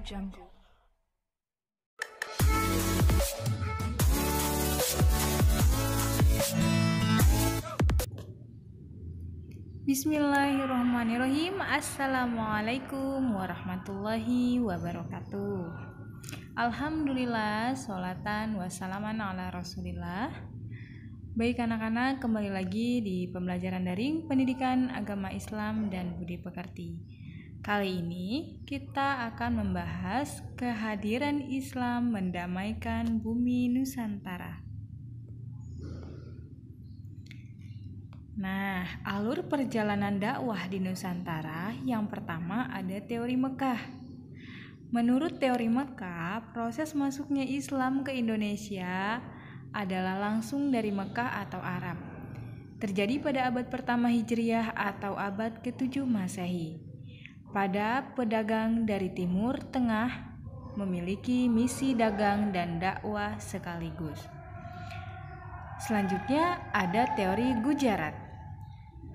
Jungle. Bismillahirrahmanirrahim. Assalamualaikum warahmatullahi wabarakatuh. Alhamdulillah, sholatan wassalaman ala rasulillah. Baik anak-anak, kembali lagi di pembelajaran daring pendidikan agama Islam dan budi pekerti. Kali ini kita akan membahas kehadiran Islam mendamaikan bumi Nusantara. Nah, alur perjalanan dakwah di Nusantara yang pertama ada teori Mekah. Menurut teori Mekah, proses masuknya Islam ke Indonesia adalah langsung dari Mekah atau Arab. Terjadi pada abad pertama Hijriah atau abad ke-7 Masehi. Pada pedagang dari Timur Tengah memiliki misi dagang dan dakwah sekaligus. Selanjutnya ada teori Gujarat.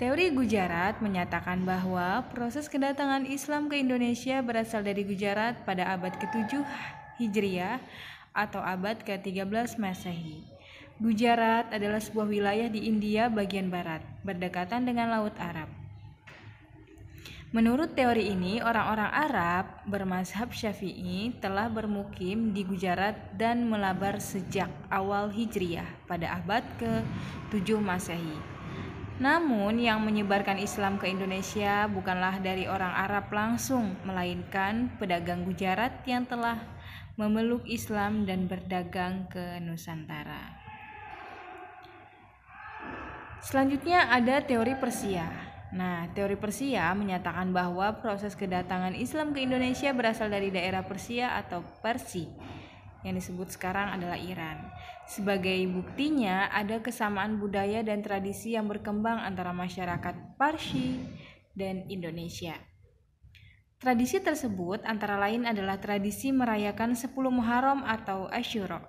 Teori Gujarat menyatakan bahwa proses kedatangan Islam ke Indonesia berasal dari Gujarat pada abad ke-7 Hijriah atau abad ke-13 Masehi. Gujarat adalah sebuah wilayah di India bagian barat, berdekatan dengan Laut Arab. Menurut teori ini, orang-orang Arab bermazhab Syafi'i telah bermukim di Gujarat dan melabar sejak awal Hijriah pada abad ke-7 Masehi. Namun, yang menyebarkan Islam ke Indonesia bukanlah dari orang Arab langsung, melainkan pedagang Gujarat yang telah memeluk Islam dan berdagang ke Nusantara. Selanjutnya ada teori Persia. Nah, teori Persia menyatakan bahwa proses kedatangan Islam ke Indonesia berasal dari daerah Persia atau Persi, yang disebut sekarang adalah Iran. Sebagai buktinya, ada kesamaan budaya dan tradisi yang berkembang antara masyarakat Parsi dan Indonesia. Tradisi tersebut antara lain adalah tradisi merayakan 10 Muharram atau Asyura.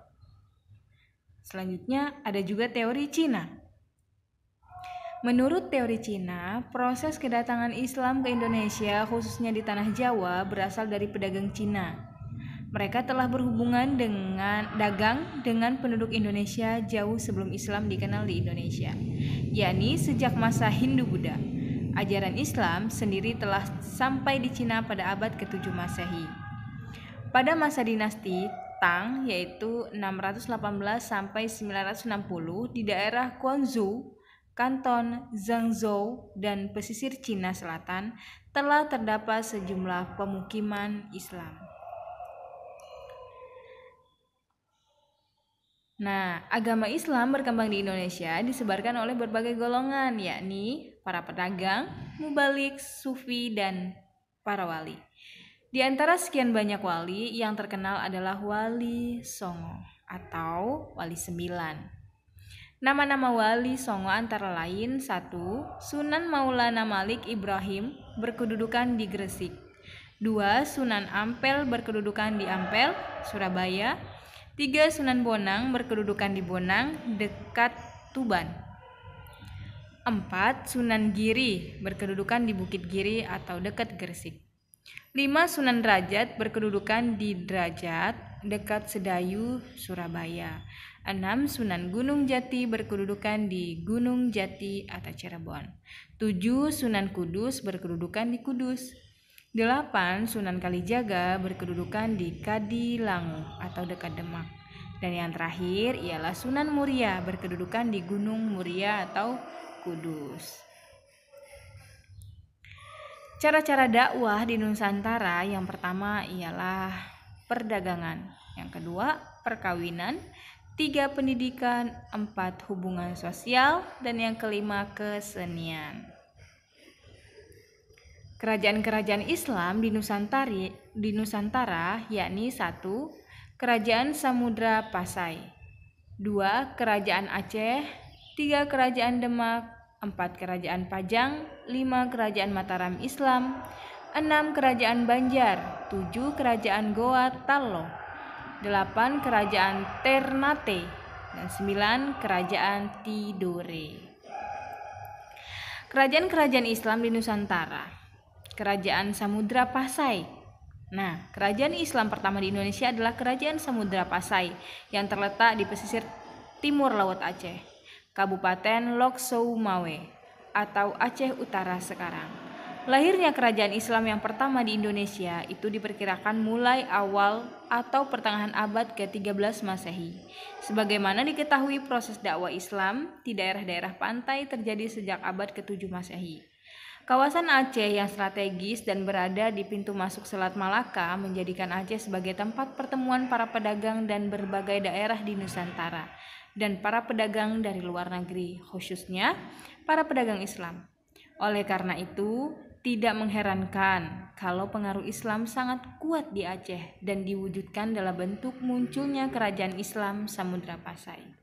Selanjutnya ada juga teori Cina. Menurut teori Cina, proses kedatangan Islam ke Indonesia khususnya di tanah Jawa berasal dari pedagang Cina. Mereka telah berhubungan dengan dagang dengan penduduk Indonesia jauh sebelum Islam dikenal di Indonesia, yakni sejak masa Hindu-Buddha. Ajaran Islam sendiri telah sampai di Cina pada abad ke-7 Masehi. Pada masa dinasti Tang, yaitu 618 sampai 960 di daerah Guangzhou, Kanton Zhengzhou dan pesisir Cina Selatan telah terdapat sejumlah pemukiman Islam. Nah, agama Islam berkembang di Indonesia disebarkan oleh berbagai golongan, yakni para pedagang, mubalik, sufi, dan para wali. Di antara sekian banyak wali, yang terkenal adalah Wali Songo atau Wali Sembilan. Nama-nama Wali Songo antara lain 1. Sunan Maulana Malik Ibrahim berkedudukan di Gresik. 2. Sunan Ampel berkedudukan di Ampel, Surabaya. 3. Sunan Bonang berkedudukan di Bonang, dekat Tuban. 4. Sunan Giri berkedudukan di Bukit Giri atau dekat Gresik. 5. Sunan Derajat berkedudukan di Derajat, dekat Sedayu, Surabaya. 6. Sunan Gunung Jati berkedudukan di Gunung Jati atau Cirebon. 7. Sunan Kudus berkedudukan di Kudus. 8. Sunan Kalijaga berkedudukan di Kadilangu atau dekat Demak. Dan yang terakhir ialah Sunan Muria berkedudukan di Gunung Muria atau Kudus. Cara-cara dakwah di Nusantara yang pertama ialah perdagangan, yang kedua perkawinan, 3 pendidikan, 4 hubungan sosial, dan yang kelima kesenian. Kerajaan-kerajaan Islam di Nusantara yakni 1. Kerajaan Samudra Pasai, 2. Kerajaan Aceh, 3. Kerajaan Demak, 4. Kerajaan Pajang, 5. Kerajaan Mataram Islam, 6. Kerajaan Banjar, 7. Kerajaan Goa Tallo, 8. Kerajaan Ternate, dan 9. Kerajaan Tidore. Kerajaan-kerajaan Islam di Nusantara. Kerajaan Samudra Pasai Nah, kerajaan Islam pertama di Indonesia adalah Kerajaan Samudra Pasai yang terletak di pesisir timur Laut Aceh, Kabupaten Lok Soumawe atau Aceh Utara sekarang. Lahirnya kerajaan Islam yang pertama di Indonesia itu diperkirakan mulai awal atau pertengahan abad ke-13 Masehi. Sebagaimana diketahui, proses dakwah Islam di daerah-daerah pantai terjadi sejak abad ke-7 Masehi. Kawasan Aceh yang strategis dan berada di pintu masuk Selat Malaka menjadikan Aceh sebagai tempat pertemuan para pedagang dan berbagai daerah di Nusantara dan para pedagang dari luar negeri, khususnya para pedagang Islam. Oleh karena itu, tidak mengherankan kalau pengaruh Islam sangat kuat di Aceh dan diwujudkan dalam bentuk munculnya Kerajaan Islam Samudra Pasai.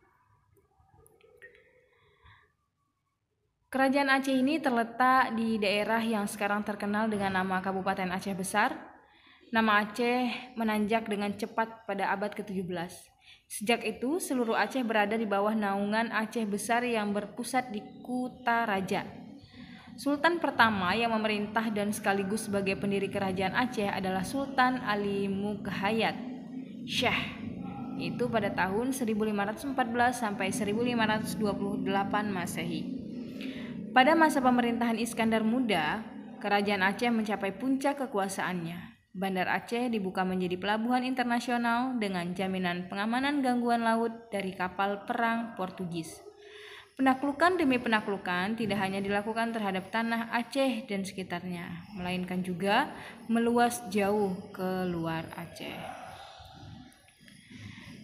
Kerajaan Aceh ini terletak di daerah yang sekarang terkenal dengan nama Kabupaten Aceh Besar. Nama Aceh menanjak dengan cepat pada abad ke-17. Sejak itu, seluruh Aceh berada di bawah naungan Aceh Besar yang berpusat di Kutaraja. Sultan pertama yang memerintah dan sekaligus sebagai pendiri kerajaan Aceh adalah Sultan Ali Mughayat Shah, itu pada tahun 1514 sampai 1528 Masehi. Pada masa pemerintahan Iskandar Muda, kerajaan Aceh mencapai puncak kekuasaannya. Bandar Aceh dibuka menjadi pelabuhan internasional dengan jaminan pengamanan gangguan laut dari kapal perang Portugis. Penaklukan demi penaklukan tidak hanya dilakukan terhadap tanah Aceh dan sekitarnya, melainkan juga meluas jauh ke luar Aceh.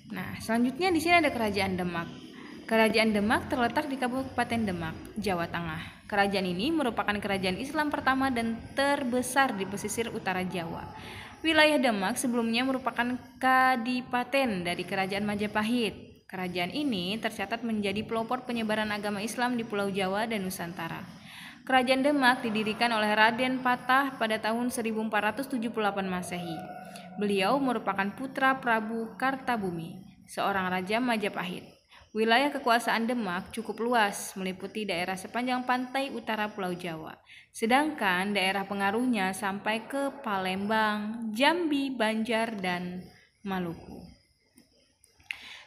Nah, selanjutnya di sini ada Kerajaan Demak. Kerajaan Demak terletak di Kabupaten Demak, Jawa Tengah. Kerajaan ini merupakan kerajaan Islam pertama dan terbesar di pesisir utara Jawa. Wilayah Demak sebelumnya merupakan kadipaten dari Kerajaan Majapahit. Kerajaan ini tercatat menjadi pelopor penyebaran agama Islam di Pulau Jawa dan Nusantara. Kerajaan Demak didirikan oleh Raden Patah pada tahun 1478 Masehi. Beliau merupakan putra Prabu Kartabumi, seorang raja Majapahit. Wilayah kekuasaan Demak cukup luas, meliputi daerah sepanjang pantai utara Pulau Jawa. Sedangkan daerah pengaruhnya sampai ke Palembang, Jambi, Banjar, dan Maluku.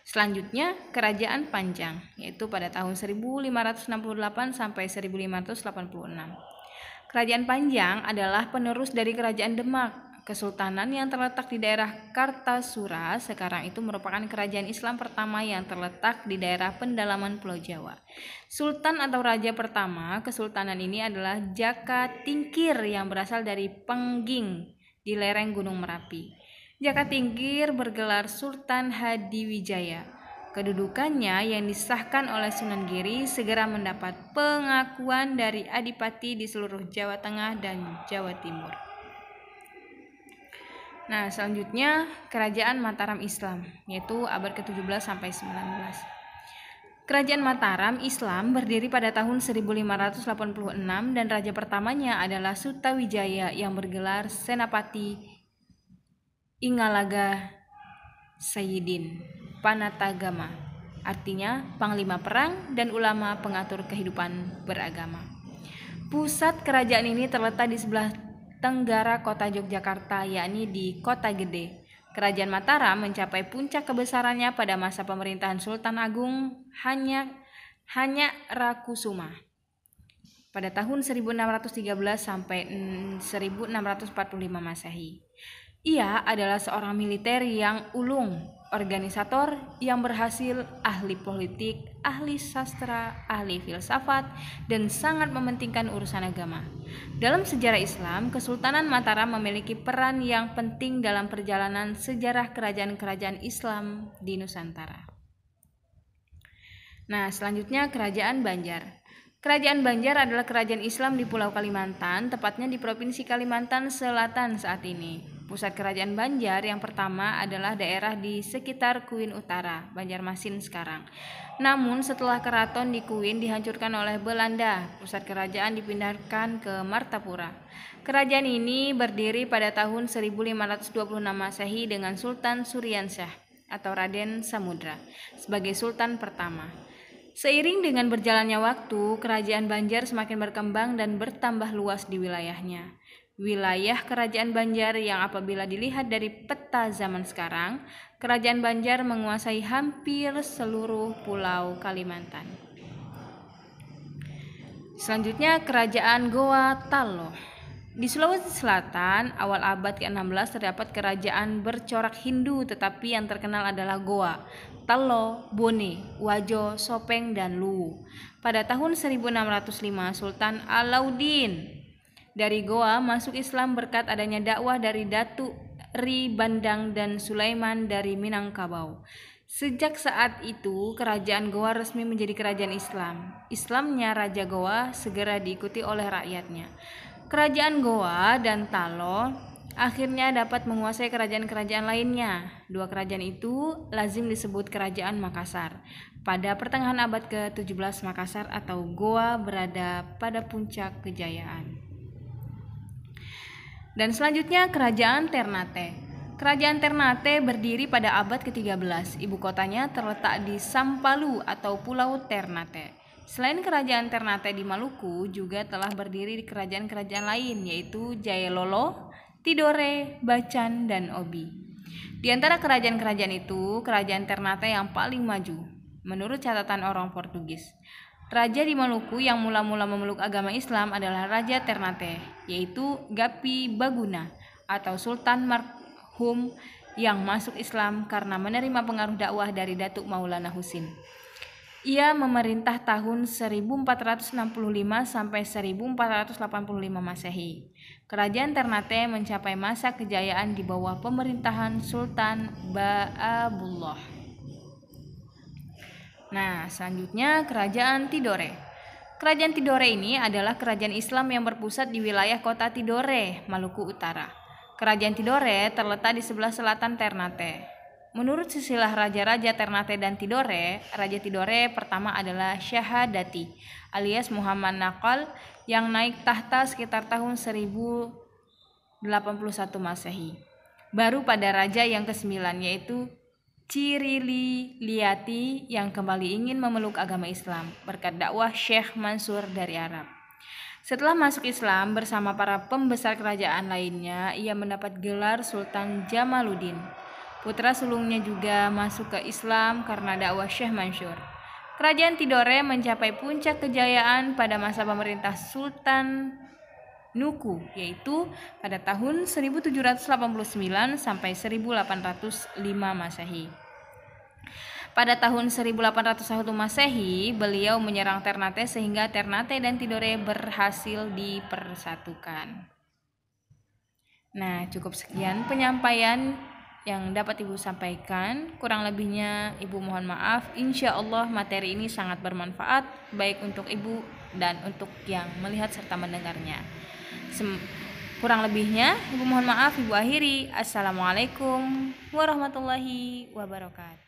Selanjutnya, Kerajaan Panjang, yaitu pada tahun 1568 sampai 1586. Kerajaan Panjang adalah penerus dari Kerajaan Demak. Kesultanan yang terletak di daerah Kartasura sekarang itu merupakan kerajaan Islam pertama yang terletak di daerah pendalaman Pulau Jawa. Sultan atau raja pertama kesultanan ini adalah Jaka Tingkir yang berasal dari Pengging di lereng Gunung Merapi. Jaka Tingkir bergelar Sultan Hadiwijaya. Kedudukannya yang disahkan oleh Sunan Giri segera mendapat pengakuan dari adipati di seluruh Jawa Tengah dan Jawa Timur. Nah, selanjutnya Kerajaan Mataram Islam, yaitu abad ke-17 sampai 19. Kerajaan Mataram Islam berdiri pada tahun 1586 dan raja pertamanya adalah Sutawijaya yang bergelar Senapati Ingalaga Sayyidin Panatagama, artinya panglima perang dan ulama pengatur kehidupan beragama. Pusat kerajaan ini terletak di sebelah tenggara kota Yogyakarta, yakni di Kota Gede. Kerajaan Mataram mencapai puncak kebesarannya pada masa pemerintahan Sultan Agung Hanyarakusuma pada tahun 1613 sampai 1645 Masehi. Ia adalah seorang militer yang ulung, organisator yang berhasil, ahli politik, ahli sastra, ahli filsafat, dan sangat mementingkan urusan agama. Dalam sejarah Islam, Kesultanan Mataram memiliki peran yang penting dalam perjalanan sejarah kerajaan-kerajaan Islam di Nusantara. Nah, selanjutnya Kerajaan Banjar. Kerajaan Banjar adalah kerajaan Islam di Pulau Kalimantan, tepatnya di Provinsi Kalimantan Selatan saat ini. Pusat kerajaan Banjar yang pertama adalah daerah di sekitar Kuin Utara, Banjarmasin sekarang. Namun setelah keraton di Kuin dihancurkan oleh Belanda, pusat kerajaan dipindahkan ke Martapura. Kerajaan ini berdiri pada tahun 1526 Masehi dengan Sultan Suryansyah atau Raden Samudra sebagai sultan pertama. Seiring dengan berjalannya waktu, kerajaan Banjar semakin berkembang dan bertambah luas di wilayahnya. Wilayah Kerajaan Banjar yang apabila dilihat dari peta zaman sekarang, Kerajaan Banjar menguasai hampir seluruh pulau Kalimantan. Selanjutnya Kerajaan Goa Tallo. Di Sulawesi Selatan, awal abad ke-16 terdapat kerajaan bercorak Hindu, tetapi yang terkenal adalah Goa, Tallo, Bone, Wajo, Sopeng, dan Luwu. Pada tahun 1605, Sultan Alauddin dari Goa masuk Islam berkat adanya dakwah dari Datuk Ri Bandang dan Sulaiman dari Minangkabau. Sejak saat itu, kerajaan Goa resmi menjadi kerajaan Islam. Islamnya Raja Goa segera diikuti oleh rakyatnya. Kerajaan Goa dan Tallo akhirnya dapat menguasai kerajaan-kerajaan lainnya. Dua kerajaan itu lazim disebut Kerajaan Makassar. Pada pertengahan abad ke-17, Makassar atau Goa berada pada puncak kejayaan. Dan selanjutnya Kerajaan Ternate. Kerajaan Ternate berdiri pada abad ke-13. Ibu kotanya terletak di Sampalu atau Pulau Ternate. Selain Kerajaan Ternate di Maluku, juga telah berdiri di kerajaan-kerajaan lain, yaitu Jailolo, Tidore, Bacan, dan Obi. Di antara kerajaan-kerajaan itu, Kerajaan Ternate yang paling maju, menurut catatan orang Portugis. Raja di Maluku yang mula-mula memeluk agama Islam adalah Raja Ternate, yaitu Gapi Baguna atau Sultan Marhum yang masuk Islam karena menerima pengaruh dakwah dari Datuk Maulana Husin. Ia memerintah tahun 1465 sampai 1485 Masehi. Kerajaan Ternate mencapai masa kejayaan di bawah pemerintahan Sultan Ba'abullah. Nah, selanjutnya Kerajaan Tidore. Kerajaan Tidore ini adalah kerajaan Islam yang berpusat di wilayah kota Tidore, Maluku Utara. Kerajaan Tidore terletak di sebelah selatan Ternate. Menurut silsilah raja-raja Ternate dan Tidore, Raja Tidore pertama adalah Syahadati alias Muhammad Naqal yang naik tahta sekitar tahun 1081 Masehi. Baru pada raja yang ke-9 yaitu Cirili Liati yang kembali ingin memeluk agama Islam berkat dakwah Syekh Mansur dari Arab. Setelah masuk Islam bersama para pembesar kerajaan lainnya, ia mendapat gelar Sultan Jamaluddin. Putra sulungnya juga masuk ke Islam karena dakwah Syekh Mansur. Kerajaan Tidore mencapai puncak kejayaan pada masa pemerintah Sultan Nuku, yaitu pada tahun 1789 sampai 1805 Masehi. Pada tahun 1801 Masehi, beliau menyerang Ternate sehingga Ternate dan Tidore berhasil dipersatukan. Nah, cukup sekian penyampaian yang dapat Ibu sampaikan. Kurang lebihnya Ibu mohon maaf. Insya Allah materi ini sangat bermanfaat baik untuk Ibu dan untuk yang melihat serta mendengarnya. Kurang lebihnya Ibu mohon maaf, Ibu akhiri. Assalamualaikum warahmatullahi wabarakatuh.